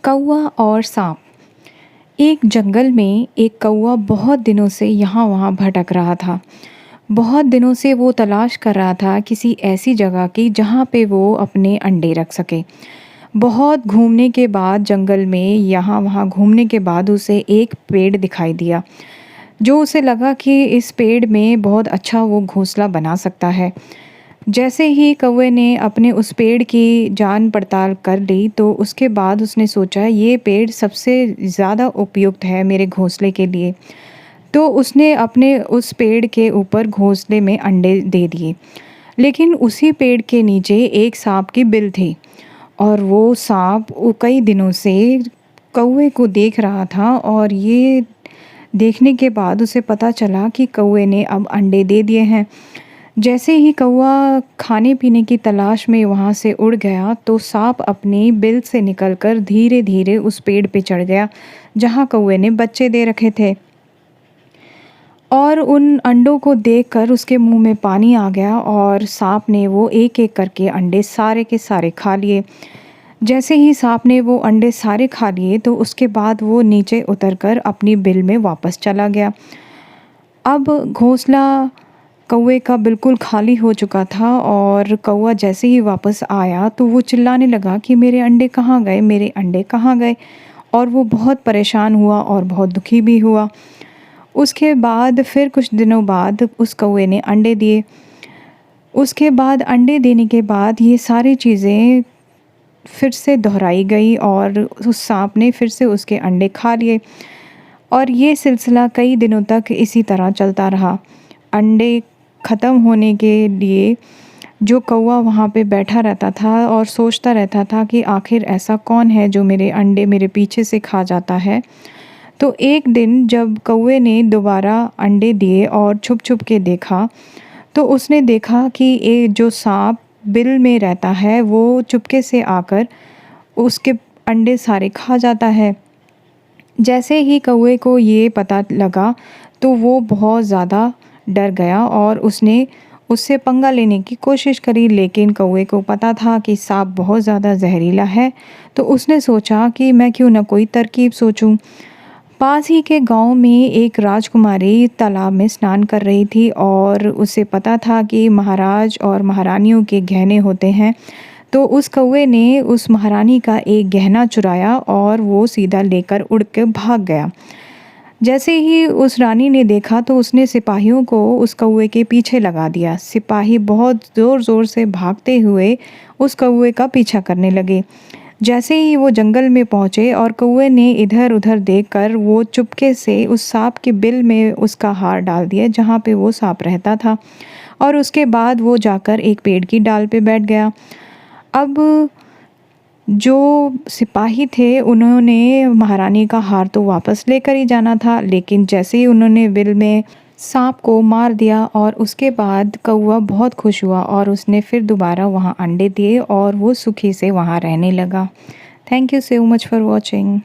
कौवा और सांप। एक जंगल में एक कौवा बहुत दिनों से यहाँ वहाँ भटक रहा था। बहुत दिनों से वो तलाश कर रहा था किसी ऐसी जगह की जहाँ पे वो अपने अंडे रख सके। बहुत घूमने के बाद जंगल में यहाँ वहाँ घूमने के बाद उसे एक पेड़ दिखाई दिया, जो उसे लगा कि इस पेड़ में बहुत अच्छा वो घोंसला बना सकता है। जैसे ही कौवे ने अपने उस पेड़ की जान पड़ताल कर ली, तो उसके बाद उसने सोचा ये पेड़ सबसे ज़्यादा उपयुक्त है मेरे घोंसले के लिए। तो उसने अपने उस पेड़ के ऊपर घोंसले में अंडे दे दिए। लेकिन उसी पेड़ के नीचे एक सांप की बिल थी, और वो सांप कई दिनों से कौवे को देख रहा था। और ये देखने के बाद उसे पता चला कि कौवे ने अब अंडे दे दिए हैं। जैसे ही कौवा खाने पीने की तलाश में वहाँ से उड़ गया, तो सांप अपनी बिल से निकलकर धीरे धीरे उस पेड़ पे चढ़ गया जहाँ कौवे ने बच्चे दे रखे थे। और उन अंडों को देखकर उसके मुंह में पानी आ गया, और सांप ने वो एक एक करके अंडे सारे के सारे खा लिए। जैसे ही सांप ने वो अंडे सारे खा लिए, तो उसके बाद वो नीचे उतरकर अपनी बिल में वापस चला गया। अब घोंसला कौवे का बिल्कुल खाली हो चुका था, और कौवा जैसे ही वापस आया तो वो चिल्लाने लगा कि मेरे अंडे कहाँ गए, मेरे अंडे कहाँ गए। और वो बहुत परेशान हुआ और बहुत दुखी भी हुआ। उसके बाद फिर कुछ दिनों बाद उस कौवे ने अंडे दिए। उसके बाद अंडे देने के बाद ये सारी चीज़ें फिर से दोहराई गई, और उस सांप ने फिर से उसके अंडे खा लिए। और ये सिलसिला कई दिनों तक इसी तरह चलता रहा। अंडे ख़त्म होने के लिए जो कौवा वहाँ पे बैठा रहता था और सोचता रहता था कि आखिर ऐसा कौन है जो मेरे अंडे मेरे पीछे से खा जाता है। तो एक दिन जब कौवे ने दोबारा अंडे दिए और छुप छुप के देखा, तो उसने देखा कि ये जो सांप बिल में रहता है वो चुपके से आकर उसके अंडे सारे खा जाता है। जैसे ही कौवे को ये पता लगा, तो वो बहुत ज़्यादा डर गया और उसने उससे पंगा लेने की कोशिश करी। लेकिन कौवे को पता था कि सांप बहुत ज़्यादा जहरीला है, तो उसने सोचा कि मैं क्यों ना कोई तरकीब सोचूं। पास ही के गांव में एक राजकुमारी तालाब में स्नान कर रही थी, और उसे पता था कि महाराज और महारानियों के गहने होते हैं। तो उस कौवे ने उस महारानी का एक गहना चुराया और वो सीधा लेकर उड़ के भाग गया। जैसे ही उस रानी ने देखा, तो उसने सिपाहियों को उस कौवे के पीछे लगा दिया। सिपाही बहुत ज़ोर ज़ोर से भागते हुए उस कौवे का पीछा करने लगे। जैसे ही वो जंगल में पहुँचे और कौवे ने इधर उधर देखकर वो चुपके से उस सांप के बिल में उसका हार डाल दिया जहाँ पे वो सांप रहता था, और उसके बाद वो जाकर एक पेड़ की डाल पे बैठ गया। अब जो सिपाही थे उन्होंने महारानी का हार तो वापस लेकर ही जाना था, लेकिन जैसे ही उन्होंने बिल में सांप को मार दिया, और उसके बाद कौवा बहुत खुश हुआ और उसने फिर दोबारा वहाँ अंडे दिए और वो सुखी से वहाँ रहने लगा। Thank you so much for watching.